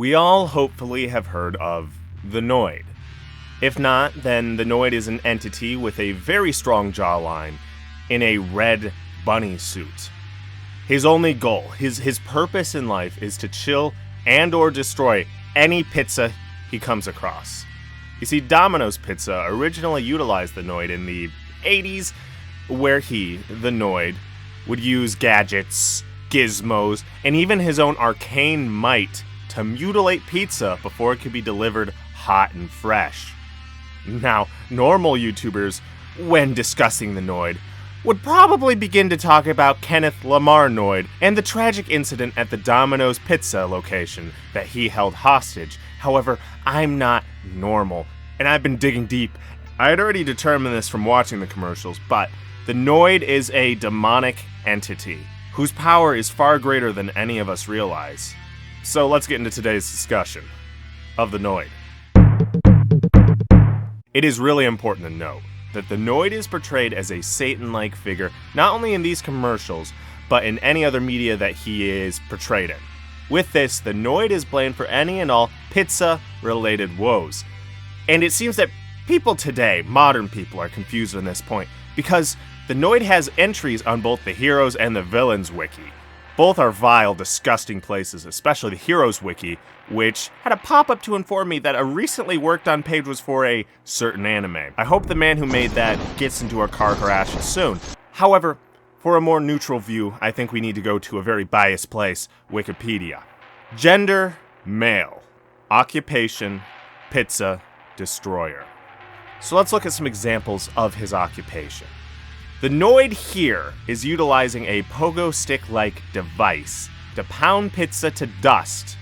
We all hopefully have heard of the Noid. If not, then the Noid is an entity with a very strong jawline in a red bunny suit. His only goal, his purpose in life is to chill and or destroy any pizza he comes across. You see, Domino's Pizza originally utilized the Noid in the 80s, where he, the Noid, would use gadgets, gizmos, and even his own arcane might to mutilate pizza before it could be delivered hot and fresh. Now, normal YouTubers, when discussing the Noid, would probably begin to talk about Kenneth Lamar Noid and the tragic incident at the Domino's Pizza location that he held hostage. However, I'm not normal, and I've been digging deep. I had already determined this from watching the commercials, but the Noid is a demonic entity whose power is far greater than any of us realize. So let's get into today's discussion of the Noid. It is really important to note that the Noid is portrayed as a Satan-like figure, not only in these commercials, but in any other media that he is portrayed in. With this, the Noid is blamed for any and all pizza-related woes. And it seems that people today, modern people, are confused on this point, because the Noid has entries on both the Heroes and the Villains wiki. Both are vile, disgusting places, especially the Heroes wiki, which had a pop-up to inform me that a recently worked on page was for a certain anime. I hope the man who made that gets into a car crash soon. However, for a more neutral view, I think we need to go to a very biased place, Wikipedia. Gender, male. Occupation, pizza destroyer. So let's look at some examples of his occupation. The Noid here is utilizing a pogo stick-like device to pound pizza to dust,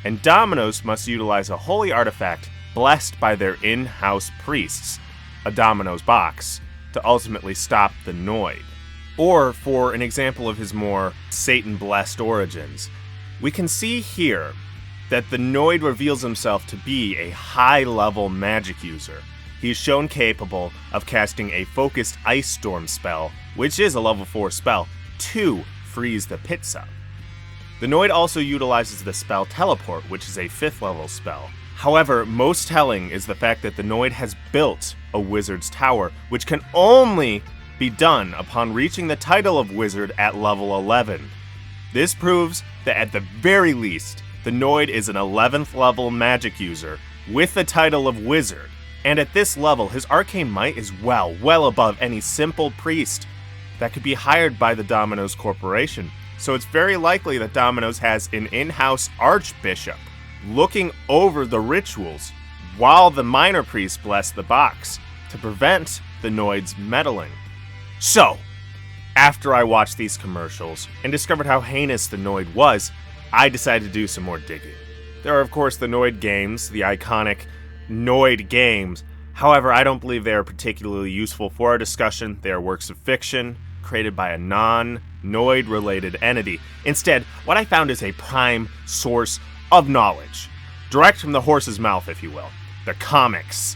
and Domino's must utilize a holy artifact blessed by their in-house priests, a Domino's box, to ultimately stop the Noid. Or, for an example of his more Satan-blessed origins, we can see here that the Noid reveals himself to be a high-level magic user. He is shown capable of casting a focused ice storm spell, which is a level 4 spell, to freeze the pizza. The Noid also utilizes the spell Teleport, which is a 5th level spell. However, most telling is the fact that the Noid has built a Wizard's Tower, which can only be done upon reaching the title of Wizard at level 11. This proves that at the very least, the Noid is an 11th level magic user with the title of Wizard. And at this level, his arcane might is well above any simple priest that could be hired by the Domino's Corporation. So it's very likely that Domino's has an in-house archbishop looking over the rituals while the minor priests bless the box to prevent the Noid's meddling. So, after I watched these commercials and discovered how heinous the Noid was, I decided to do some more digging. There are, of course, the Noid games, the iconic Noid games. However, I don't believe they are particularly useful for our discussion. They are works of fiction created by a non-Noid related entity. Instead, what I found is a prime source of knowledge, direct from the horse's mouth, if you will. The comics.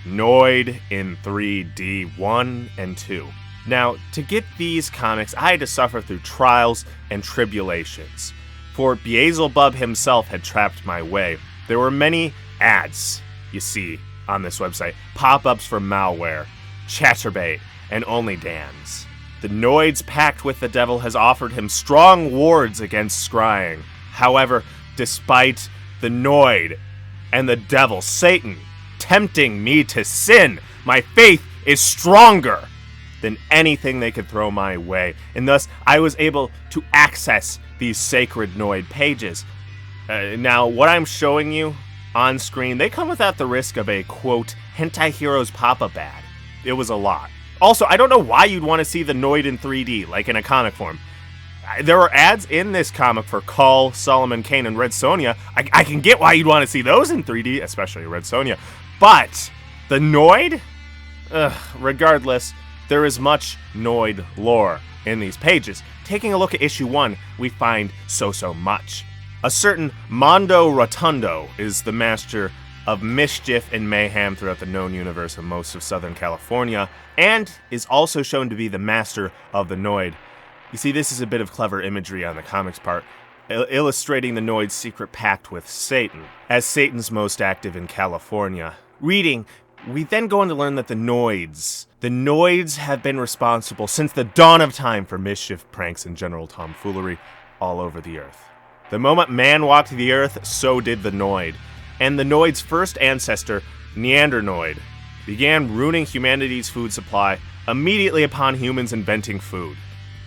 Noid in 3D 1 and 2. Now, to get these comics, I had to suffer through trials and tribulations, for Beelzebub himself had trapped my way. There were many ads, you see, on this website, pop-ups for malware, chatterbait, and only Dans. The Noid's pact with the devil has offered him strong wards against scrying. However, despite the Noid and the devil, Satan, tempting me to sin, my faith is stronger than anything they could throw my way, and thus I was able to access these sacred Noid pages. Now, what I'm showing you on screen, they come without the risk of a, quote, hentai heroes pop-up ad. It was a lot. Also, I don't know why you'd want to see the Noid in 3D, like in a comic form. There are ads in this comic for Cull, Solomon Kane, and Red Sonja. I can get why you'd want to see those in 3D, especially Red Sonja. But the Noid? Regardless, there is much Noid lore in these pages. Taking a look at issue 1, we find so much. A certain Mondo Rotundo is the master of mischief and mayhem throughout the known universe of most of Southern California, and is also shown to be the master of the Noid. You see, this is a bit of clever imagery on the comics part. illustrating the Noid's secret pact with Satan, as Satan's most active in California. Reading, we then go on to learn that the Noids have been responsible since the dawn of time for mischief, pranks, and general tomfoolery all over the earth. The moment man walked the earth, so did the Noid. And the Noid's first ancestor, Neandernoid, began ruining humanity's food supply immediately upon humans inventing food.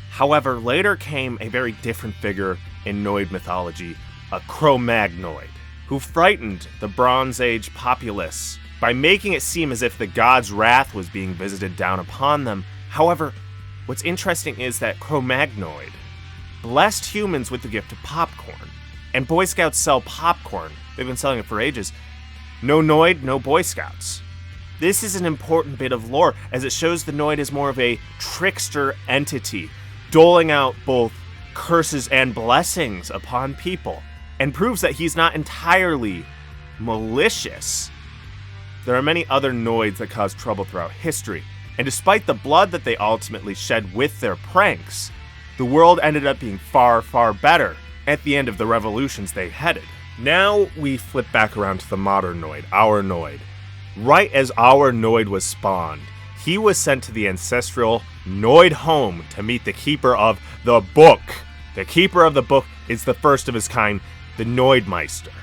However, later came a very different figure in Noid mythology, a Cro-Magnoid, who frightened the Bronze Age populace by making it seem as if the god's wrath was being visited down upon them. However, what's interesting is that Cro-Magnoid blessed humans with the gift of popcorn. And Boy Scouts sell popcorn. They've been selling it for ages. No Noid, no Boy Scouts. This is an important bit of lore, as it shows the Noid is more of a trickster entity, doling out both curses and blessings upon people, and proves that he's not entirely malicious. There are many other Noids that cause trouble throughout history, and despite the blood that they ultimately shed with their pranks, the world ended up being far, far better at the end of the revolutions they headed. Now we flip back around to the modern Noid, our Noid. Right as our Noid was spawned, he was sent to the ancestral Noid home to meet the Keeper of the Book. The Keeper of the Book is the first of his kind, the Noidmeister.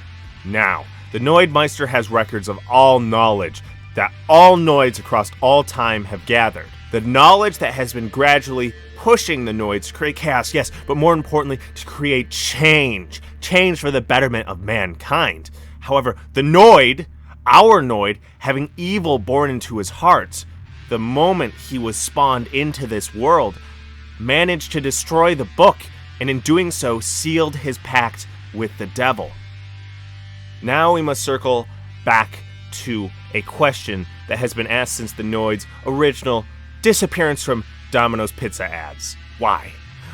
Now, the Noidmeister has records of all knowledge that all Noids across all time have gathered. The knowledge that has been gradually pushing the Noids to create chaos, yes, but more importantly, to create change. Change for the betterment of mankind. However, the Noid, our Noid, having evil born into his heart, the moment he was spawned into this world, managed to destroy the book, and in doing so, sealed his pact with the devil. Now we must circle back to a question that has been asked since the Noid's original disappearance from Domino's Pizza ads. Why?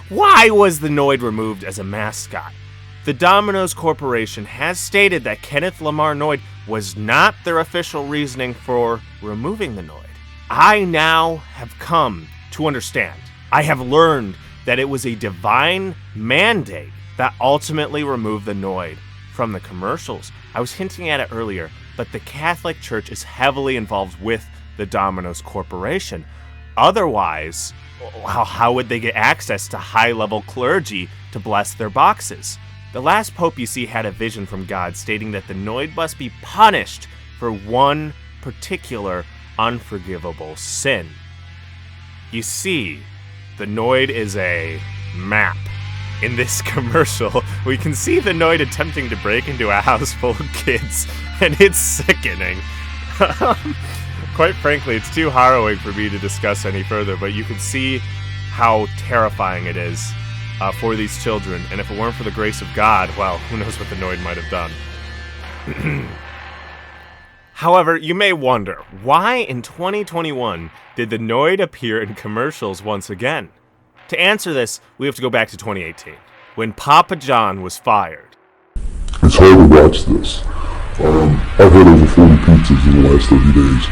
Why was the Noid removed as a mascot? The Domino's Corporation has stated that Kenneth Lamar Noid was not their official reasoning for removing the Noid. I now have come to understand. I have learned that it was a divine mandate that ultimately removed the Noid from the commercials. I was hinting at it earlier, but the Catholic Church is heavily involved with the Domino's Corporation. Otherwise, how would they get access to high-level clergy to bless their boxes? The last pope you see had a vision from God stating that the Noid must be punished for one particular unforgivable sin. You see, the Noid is a map. In this commercial, we can see the Noid attempting to break into a house full of kids, and it's sickening. Quite frankly, it's too harrowing for me to discuss any further, but you can see how terrifying it is for these children, and if it weren't for the grace of God, well, who knows what the Noid might have done. However, you may wonder, why in 2021 did the Noid appear in commercials once again? To answer this, we have to go back to 2018, when Papa John was fired. It's hard to watch this. I've had over 40 pizzas in the last 30 days.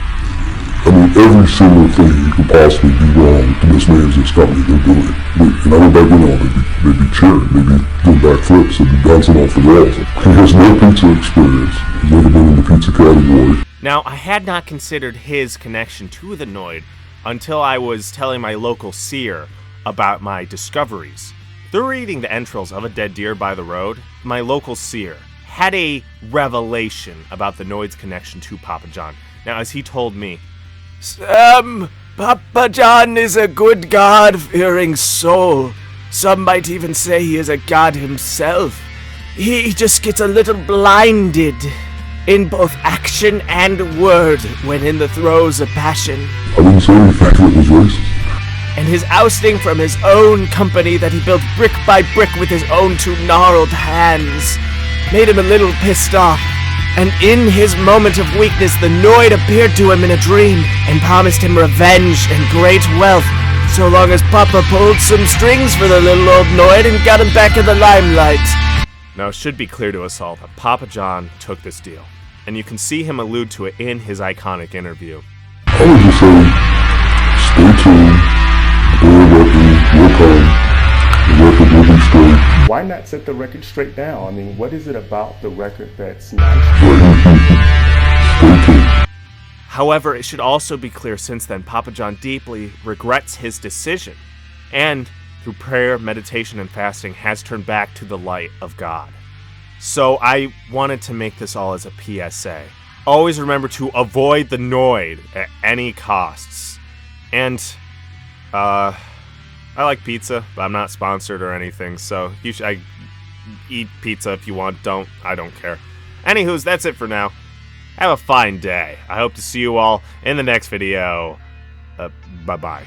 I mean, every single thing you could possibly do wrong in this man's company, they're doing. And I went back in on it. They'd be cheering, they'd be doing backflips, they'd be bouncing off the walls. He has no pizza experience. He's never been in the pizza category. Now, I had not considered his connection to the Noid until I was telling my local seer about my discoveries. Through reading the entrails of a dead deer by the road, my local seer had a revelation about the Noid's connection to Papa John. Now, as he told me, Papa John is a good God-fearing soul. Some might even say he is a god himself. He just gets a little blinded in both action and word when in the throes of passion. I didn't say anything that was racist. And his ousting from his own company that he built brick by brick with his own two gnarled hands made him a little pissed off. And in his moment of weakness, the Noid appeared to him in a dream and promised him revenge and great wealth, so long as Papa pulled some strings for the little old Noid and got him back in the limelight. Now, it should be clear to us all that Papa John took this deal, and you can see him allude to it in his iconic interview. I would just say, stay tuned, bear with me, work hard, the record will be straight. Why not set the record straight down? I mean, what is it about the record that's not? However, it should also be clear since then, Papa John deeply regrets his decision, and through prayer, meditation, and fasting has turned back to the light of God. So I wanted to make this all as a PSA. Always remember to avoid the Noid at any costs. And, I like pizza, but I'm not sponsored or anything, so eat pizza if you want, I don't care. Anywho's, that's it for now. Have a fine day. I hope to see you all in the next video. Bye-bye.